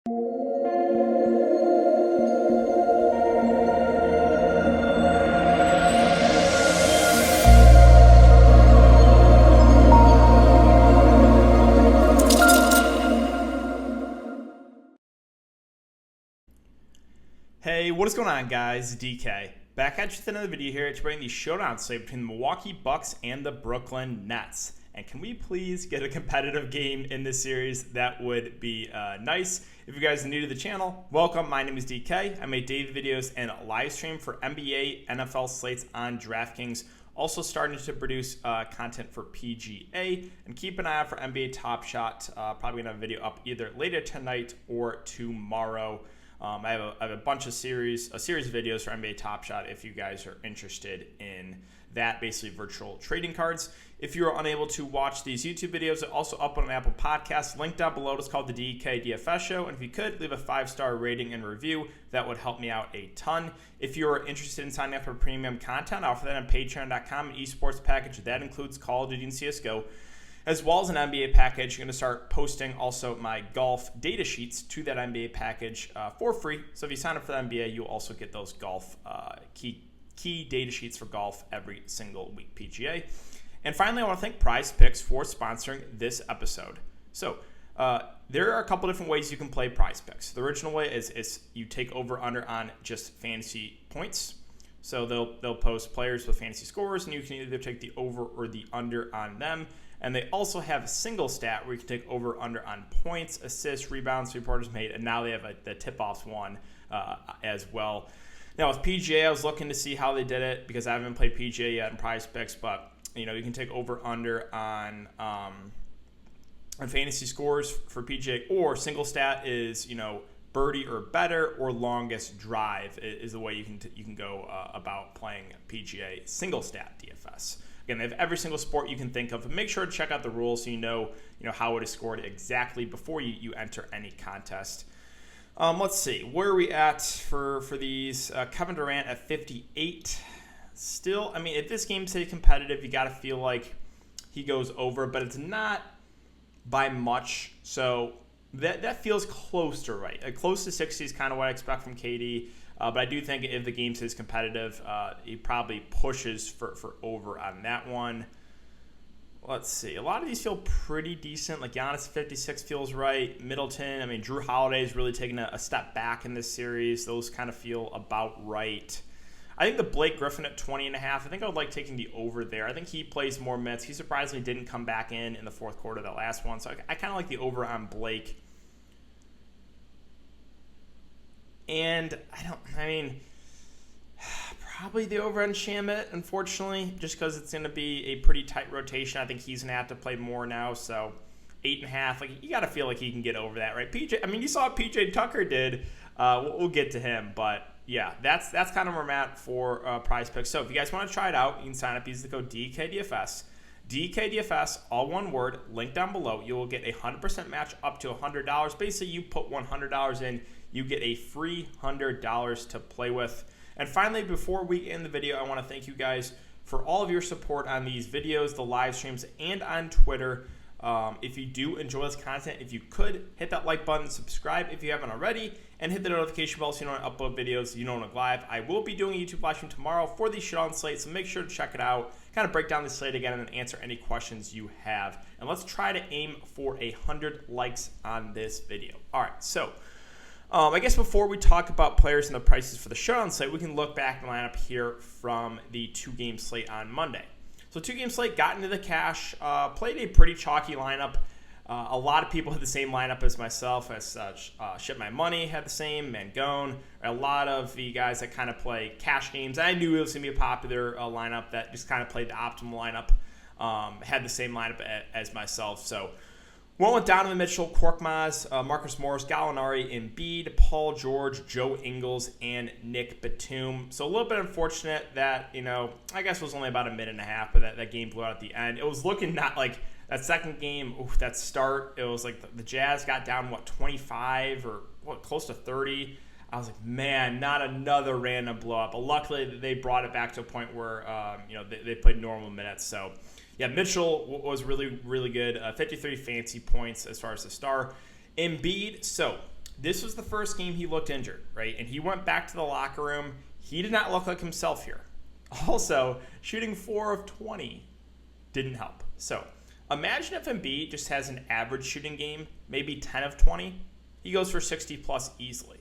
Hey, what is going on, guys? DK. Back at you with another video here to bring the showdown slate between the Milwaukee Bucks and the Brooklyn Nets. And can we please get a competitive game in this series? That would be nice. If you guys are new to the channel, welcome. My name is DK. I make daily videos and live stream for NBA, NFL slates on Draftkings. Also starting to produce content for PGA. And keep an eye out for NBA Top Shot. Probably going to have a video up either later tonight or tomorrow. I have a bunch of series of videos for NBA Top Shot if you guys are interested in that, basically virtual trading cards. If you are unable to watch these YouTube videos, they're also up on Apple Podcasts. Link down below. It's called the DKDFS Show. And if you could, leave a 5-star rating and review. That would help me out a ton. If you are interested in signing up for premium content, I offer that on patreon.com, an esports package. That includes Call of Duty and CSGO. As well as an NBA package. You're going to start posting also my golf data sheets to that NBA package for free. So if you sign up for the NBA, you'll also get those golf key data sheets for golf every single week PGA. And finally, I want to thank Prize Picks for sponsoring this episode. So there are a couple different ways you can play Prize Picks. The original way is you take over/under on just fantasy points. So they'll post players with fantasy scores, and you can either take the over or the under on them. And they also have a single stat where you can take over/under on points, assists, rebounds, three-pointers made, and now they have the tip-offs one as well. Now with PGA, I was looking to see how they did it because I haven't played PGA yet in Prize Picks, but you can take over/under on fantasy scores for PGA, or single stat is birdie or better, or longest drive is the way you can go about playing PGA single stat DFS. Again, they have every single sport you can think of. But make sure to check out the rules so you know how it is scored exactly before you enter any contest. Let's see. Where are we at for these? Kevin Durant at 58. Still, if this game stays competitive, you got to feel like he goes over, but it's not by much. So that feels close to right. Close to 60 is kind of what I expect from KD. But I do think if the game stays competitive, he probably pushes for over on that one. Let's see. A lot of these feel pretty decent. Like Giannis 56 feels right. Middleton, Drew Holiday is really taking a step back in this series. Those kind of feel about right. I think the Blake Griffin at 20.5, I think I would like taking the over there. I think he plays more minutes. He surprisingly didn't come back in the fourth quarter of that last one. So I kind of like the over on Blake. And probably the over on Shamet, unfortunately, just because it's going to be a pretty tight rotation. I think he's going to have to play more now. So 8.5, you got to feel like he can get over that, right? PJ, you saw what PJ Tucker did. We'll get to him, but yeah, that's kind of where I'm at for Prize Picks. So if you guys want to try it out, you can sign up. Use the code DKDFS. DKDFS, all one word, link down below. You will get a 100% match up to $100. Basically, you put $100 in, you get a free $100 to play with. And finally, before we end the video, I want to thank you guys for all of your support on these videos, the live streams, and on Twitter. If you do enjoy this content, if you could, hit that like button, subscribe if you haven't already, and hit the notification bell so you know when I upload videos, you know when I go live. I will be doing a YouTube live stream tomorrow for the showdown slate, so make sure to check it out, kind of break down the slate again, and then answer any questions you have. And let's try to aim for 100 likes on this video. All right, so I guess before we talk about players and the prices for the showdown slate, we can look back and line up here from the 2-game slate on Monday. So 2-game slate, got into the cash, played a pretty chalky lineup. A lot of people had the same lineup as myself, as such. Ship My Money had the same, Mangone, a lot of the guys that kind of play cash games. I knew it was going to be a popular lineup that just kind of played the optimal lineup, had the same lineup as myself. So went with Donovan Mitchell, Korkmaz, Marcus Morris, Gallinari, Embiid, Paul George, Joe Ingles, and Nick Batum. So a little bit unfortunate that, I guess it was only about a minute and a half, but that game blew out at the end. It was looking not like that second game, that start, it was like the Jazz got down, 25 or close to 30. I was like, man, not another random blow-up. But luckily, they brought it back to a point where, they played normal minutes. So, yeah, Mitchell was really, really good. 53 fancy points as far as the star. Embiid, so this was the first game he looked injured, right? And he went back to the locker room. He did not look like himself here. Also, shooting 4 of 20 didn't help. So imagine if Embiid just has an average shooting game, maybe 10 of 20. He goes for 60 plus easily.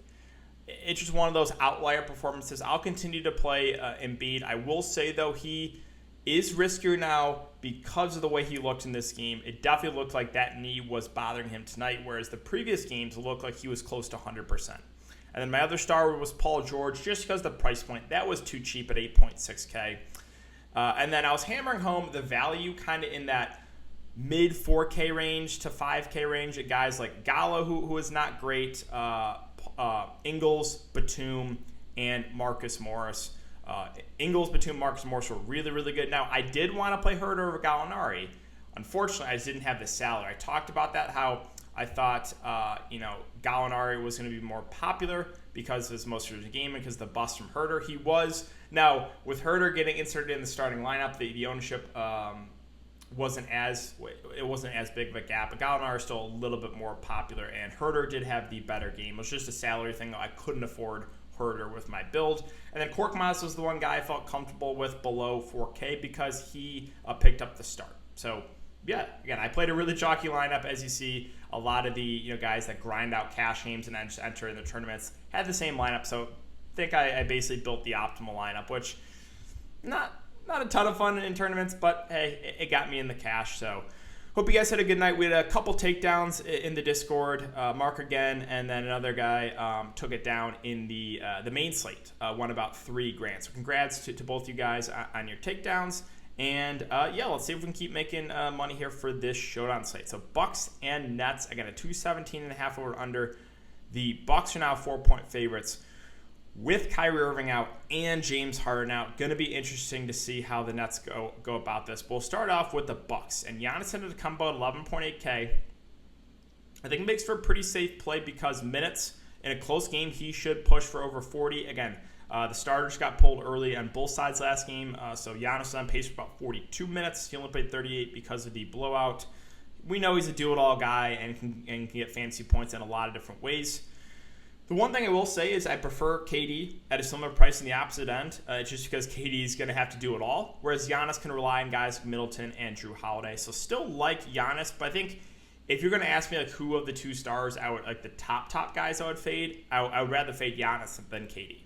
It's just one of those outlier performances. I'll continue to play Embiid. I will say, though, he is riskier now because of the way he looked in this game. It definitely looked like that knee was bothering him tonight, whereas the previous games looked like he was close to 100%. And then my other star was Paul George, just because the price point, that was too cheap at 8.6K. And then I was hammering home the value kind of in that mid 4K range to 5K range at guys like Gallo, who is not great, Ingles, Batum, and Marcus Morris. Ingles, Batum, Marcus Morris were really, really good. Now, I did want to play Herder over Gallinari. Unfortunately, I just didn't have the salary. I talked about that, how I thought, Gallinari was going to be more popular because of his most recent game and because of the bust from Herder. He was. Now, with Herder getting inserted in the starting lineup, the ownership wasn't as big of a gap. But Gallinari is still a little bit more popular, and Herder did have the better game. It was just a salary thing. I couldn't afford Herder with my build. And then Korkmaz was the one guy I felt comfortable with below 4K because he picked up the start. So, yeah, again, I played a really chalky lineup. As you see, a lot of the guys that grind out cash games and then just enter in the tournaments had the same lineup. So I think I basically built the optimal lineup, which not a ton of fun in tournaments, but hey, it got me in the cash. So hope you guys had a good night. We had a couple takedowns in the Discord. Mark again, and then another guy took it down in the main slate. Won about $3,000. So congrats to both you guys on your takedowns. And let's see if we can keep making money here for this showdown slate. So Bucks and Nets, again, a 217.5 over under. The Bucks are now 4-point favorites with Kyrie Irving out and James Harden out. Going to be interesting to see how the Nets go about this. We'll start off with the Bucks. And Giannis ended to come about 11.8K. I think it makes for a pretty safe play because minutes in a close game, he should push for over 40. Again, the starters got pulled early on both sides last game, so Giannis was on pace for about 42 minutes. He only played 38 because of the blowout. We know he's a do-it-all guy and can get fancy points in a lot of different ways. The one thing I will say is I prefer KD at a similar price in the opposite end, just because KD is going to have to do it all, whereas Giannis can rely on guys like Middleton and Drew Holiday. So still like Giannis, but I think if you're going to ask me like who of the two stars I would like the top guys I would fade, I would rather fade Giannis than KD.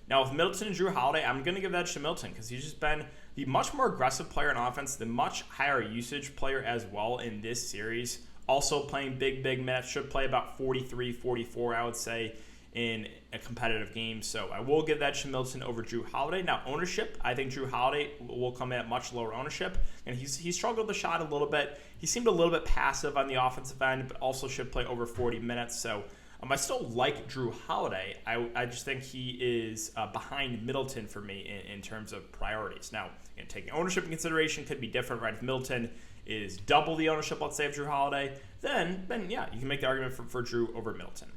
Now, with Middleton and Drew Holiday, I'm going to give that to Middleton because he's just been the much more aggressive player in offense, the much higher usage player as well in this series. Also playing big minutes, should play about 43, 44, I would say, in a competitive game. So I will give that to Middleton over Drew Holiday. Now, ownership, I think Drew Holiday will come in at much lower ownership. And he struggled the shot a little bit. He seemed a little bit passive on the offensive end, but also should play over 40 minutes. So I still like Drew Holiday. I just think he is behind Middleton for me in terms of priorities. Now, taking ownership in consideration could be different, right? If Middleton is double the ownership, let's say, of Drew Holiday, then yeah, you can make the argument for Drew over Middleton.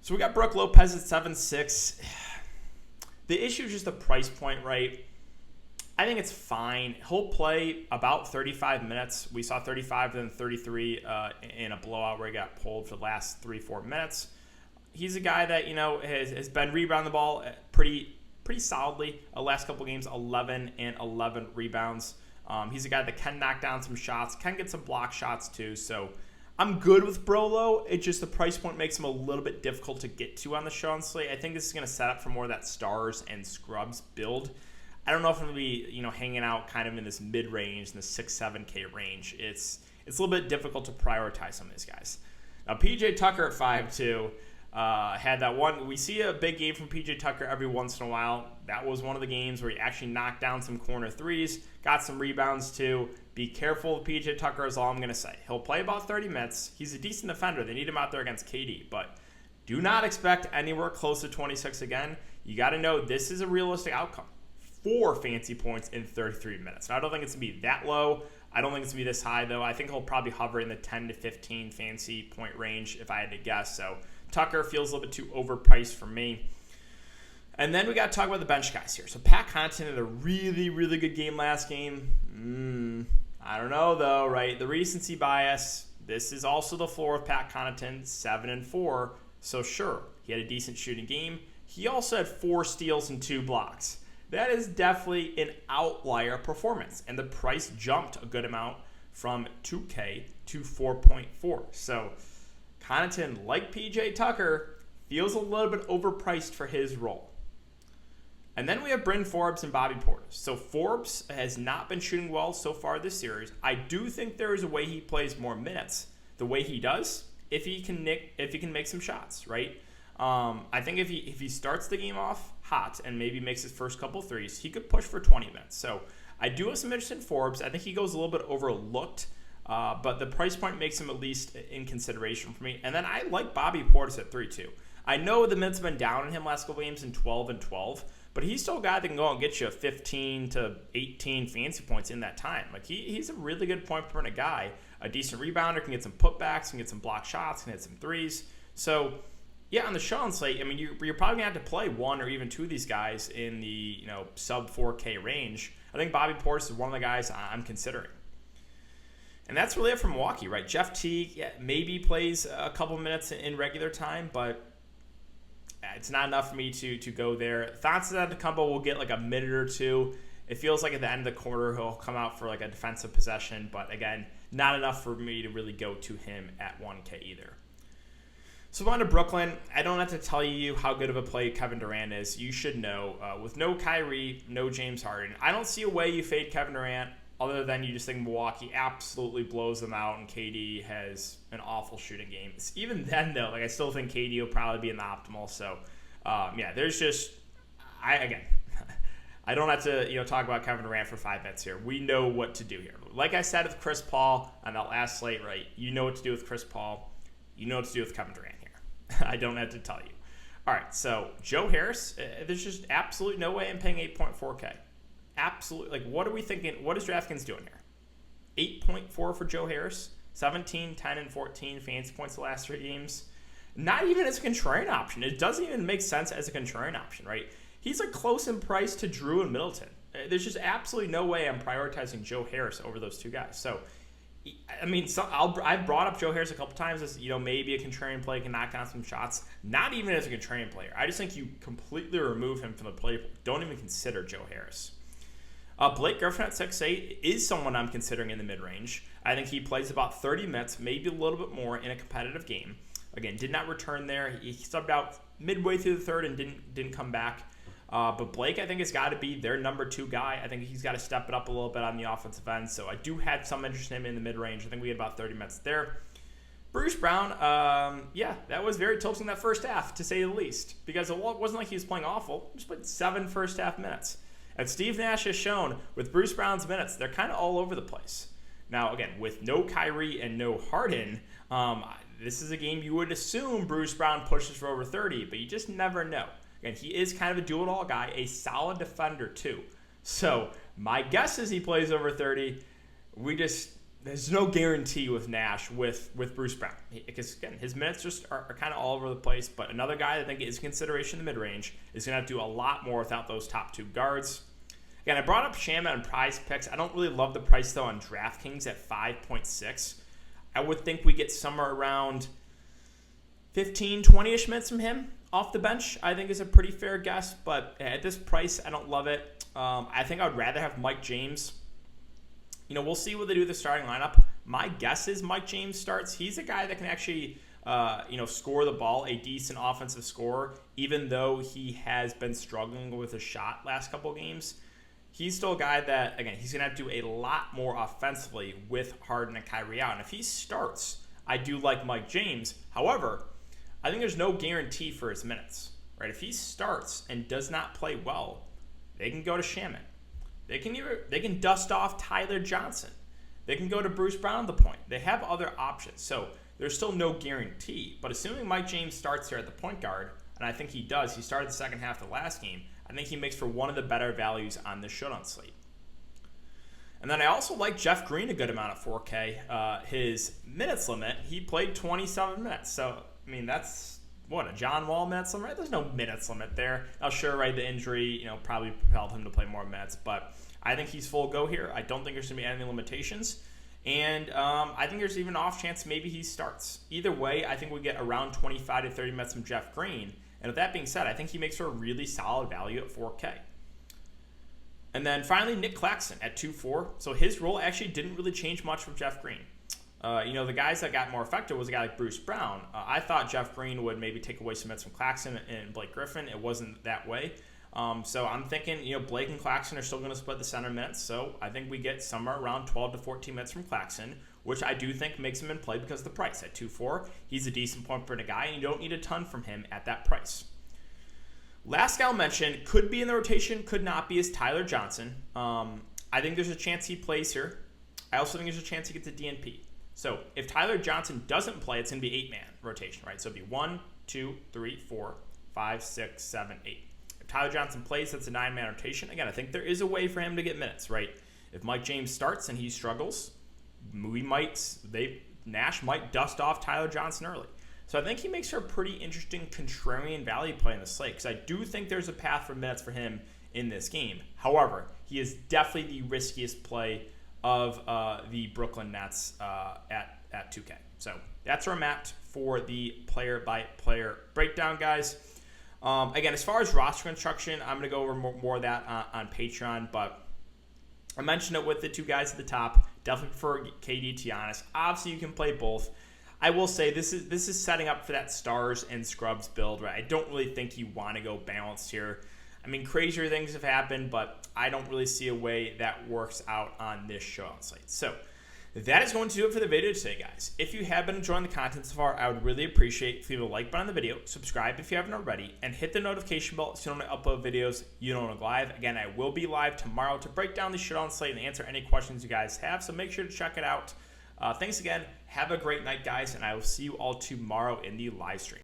So we got Brook Lopez at 7.6. The issue is just the price point, right? I think it's fine. He'll play about 35 minutes. We saw 35 and then 33 in a blowout where he got pulled for the last 3-4 minutes. He's a guy that, has been rebounding the ball pretty solidly. The last couple games, 11 and 11 rebounds. He's a guy that can knock down some shots, can get some block shots too. So I'm good with Brolo. It's just the price point makes him a little bit difficult to get to on the show on slate. I think this is going to set up for more of that stars and scrubs build. I don't know if I'm going to be, hanging out kind of in this mid-range, in the 6-7K range. It's a little bit difficult to prioritize some of these guys. Now, PJ Tucker at 5.2 had that one. We see a big game from PJ Tucker every once in a while. That was one of the games where he actually knocked down some corner threes, got some rebounds too. Be careful with PJ Tucker is all I'm going to say. He'll play about 30 minutes. He's a decent defender. They need him out there against KD, but do not expect anywhere close to 26 again. You got to know this is a realistic outcome. 4 fancy points in 33 minutes. Now, I don't think it's going to be that low. I don't think it's going to be this high, though. I think he'll probably hover in the 10 to 15 fancy point range if I had to guess. So Tucker feels a little bit too overpriced for me. And then we got to talk about the bench guys here. So Pat Connaughton had a really, really good game last game. I don't know, though, right? The recency bias this is also the floor of Pat Connaughton, 7-4. So sure, he had a decent shooting game. He also had 4 steals and 2 blocks. That is definitely an outlier performance, and the price jumped a good amount from 2K to 4.4. So Connaughton, like PJ Tucker, feels a little bit overpriced for his role. And then we have Bryn Forbes and Bobby Portis. So Forbes has not been shooting well so far this series. I do think there is a way he plays more minutes the way he does if he can make some shots, right? I think if he starts the game off hot and maybe makes his first couple threes, he could push for 20 minutes. So I do have some interest in Forbes. I think he goes a little bit overlooked, but the price point makes him at least in consideration for me. And then I like Bobby Portis at 3-2. I know the minutes have been down in him last couple games in 12 and 12, but he's still a guy that can go and get you 15 to 18 fancy points in that time. Like he's a really good point per minute guy, a decent rebounder, can get some putbacks, can get some block shots, can hit some threes. So yeah, on the showdown slate, I mean, you're probably gonna have to play 1 or even 2 of these guys in the sub 4K range. I think Bobby Portis is one of the guys I'm considering. And that's really it for Milwaukee, right? Jeff Teague maybe plays a couple minutes in regular time, but it's not enough for me to go there. Antetokounmpo will get like a minute or 2. It feels like at the end of the quarter he'll come out for like a defensive possession, but again, not enough for me to really go to him at 1K either. So on to Brooklyn. I don't have to tell you how good of a play Kevin Durant is. You should know. With no Kyrie, no James Harden, I don't see a way you fade Kevin Durant other than you just think Milwaukee absolutely blows them out and KD has an awful shooting game. Even then, though, I still think KD will probably be in the optimal. So, there's just I don't have to talk about Kevin Durant for 5 minutes here. We know what to do here. Like I said with Chris Paul on that last slate, right? You know what to do with Chris Paul. You know what to do with Kevin Durant here. I don't have to tell you. All right, so Joe Harris, there's just absolutely no way I'm paying 8.4K. Absolutely. Like, what are we thinking? What is DraftKings doing here? 8.4 for Joe Harris, 17, 10, and 14 fantasy points the last 3 games. Not even as a contrarian option. It doesn't even make sense as a contrarian option, right? He's like close in price to Drew and Middleton. There's just absolutely no way I'm prioritizing Joe Harris over those 2 guys. So, I mean, I've brought up Joe Harris a couple times as, maybe a contrarian play can knock down some shots. Not even as a contrarian player. I just think you completely remove him from the play. Don't even consider Joe Harris. Blake Griffin at 6'8" is someone I'm considering in the mid-range. I think he plays about 30 minutes, maybe a little bit more in a competitive game. Again, did not return there. He subbed out midway through the third and didn't come back. But Blake, I think, has got to be their number 2 guy. I think he's got to step it up a little bit on the offensive end. So I do have some interest in him in the mid-range. I think we had about 30 minutes there. Bruce Brown, that was very tilting that first half, to say the least. Because it wasn't like he was playing awful. He just played 7 first half minutes. And Steve Nash has shown with Bruce Brown's minutes, they're kind of all over the place. Now, again, with no Kyrie and no Harden, this is a game you would assume Bruce Brown pushes for over 30, but you just never know. Again, he is kind of a do-it-all guy, a solid defender too. So my guess is he plays over 30. There's no guarantee with Nash with Bruce Brown. Because, again, his minutes just are kind of all over the place. But another guy that I think is consideration in the mid-range is going to have to do a lot more without those top 2 guards. Again, I brought up Shamet on Prize Picks. I don't really love the price, though, on DraftKings at 5.6. I would think we get somewhere around 15, 20-ish minutes from him off the bench, I think is a pretty fair guess. But at this price, I don't love it. I think I would rather have Mike James. We'll see what they do with the starting lineup. My guess is Mike James starts. He's a guy that can actually, score the ball, a decent offensive scorer, even though he has been struggling with a shot last couple of games. He's still a guy that, again, he's going to have to do a lot more offensively with Harden and Kyrie out. And if he starts, I do like Mike James. However, I think there's no guarantee for his minutes, right? If he starts and does not play well, they can go to Shamet. They can dust off Tyler Johnson. They can go to Bruce Brown at the point. They have other options. So there's still no guarantee. But assuming Mike James starts here at the point guard, and I think he does, he started the second half of the last game, I think he makes for one of the better values on this showdown slate. And then I also like Jeff Green a good amount at 4K. His minutes limit, he played 27 minutes. So, I mean, that's, a John Wall minutes limit? Right? There's no minutes limit there. Now, sure, right, the injury, probably propelled him to play more minutes. But I think he's full go here. I don't think there's going to be any limitations. And I think there's even an off chance maybe he starts. Either way, I think we get around 25 to 30 minutes from Jeff Green. And with that being said, I think he makes for a really solid value at 4K. And then finally, Nick Claxton at 2.4. So his role actually didn't really change much from Jeff Green. The guys that got more effective was a guy like Bruce Brown. I thought Jeff Green would maybe take away some minutes from Claxton and Blake Griffin. It wasn't that way. So I'm thinking, Blake and Claxton are still going to split the center minutes. So I think we get somewhere around 12 to 14 minutes from Claxton, which I do think makes him in play because of the price. At 2.4, he's a decent point per guy, and you don't need a ton from him at that price. Last guy I'll mention, could be in the rotation, could not be, is Tyler Johnson. I think there's a chance he plays here. I also think there's a chance he gets a DNP. So if Tyler Johnson doesn't play, it's going to be 8-man rotation, right? So it'd be 1, 2, 3, 4, 5, 6, 7, 8. If Tyler Johnson plays, that's a 9-man rotation. Again, I think there is a way for him to get minutes, right? If Mike James starts and he struggles, Nash might dust off Tyler Johnson early. So I think he makes for a pretty interesting contrarian value play in the slate because I do think there's a path for minutes for him in this game. However, he is definitely the riskiest play of the Brooklyn Nets at 2K. So that's where I'm at for the player-by-player breakdown, guys. Again, as far as roster construction, I'm going to go over more of that on Patreon, but I mentioned it with the two guys at the top. Definitely prefer KD to Giannis. Obviously, you can play both. I will say this is setting up for that stars and scrubs build, right? I don't really think you want to go balanced here. I mean, crazier things have happened, but I don't really see a way that works out on this showdown slate. So that is going to do it for the video today, guys. If you have been enjoying the content so far, I would really appreciate if you leave a like button on the video, subscribe if you haven't already, and hit the notification bell so you don't upload videos you don't want to go live. Again, I will be live tomorrow to break down the showdown slate and answer any questions you guys have, so make sure to check it out. Thanks again. Have a great night, guys, and I will see you all tomorrow in the live stream.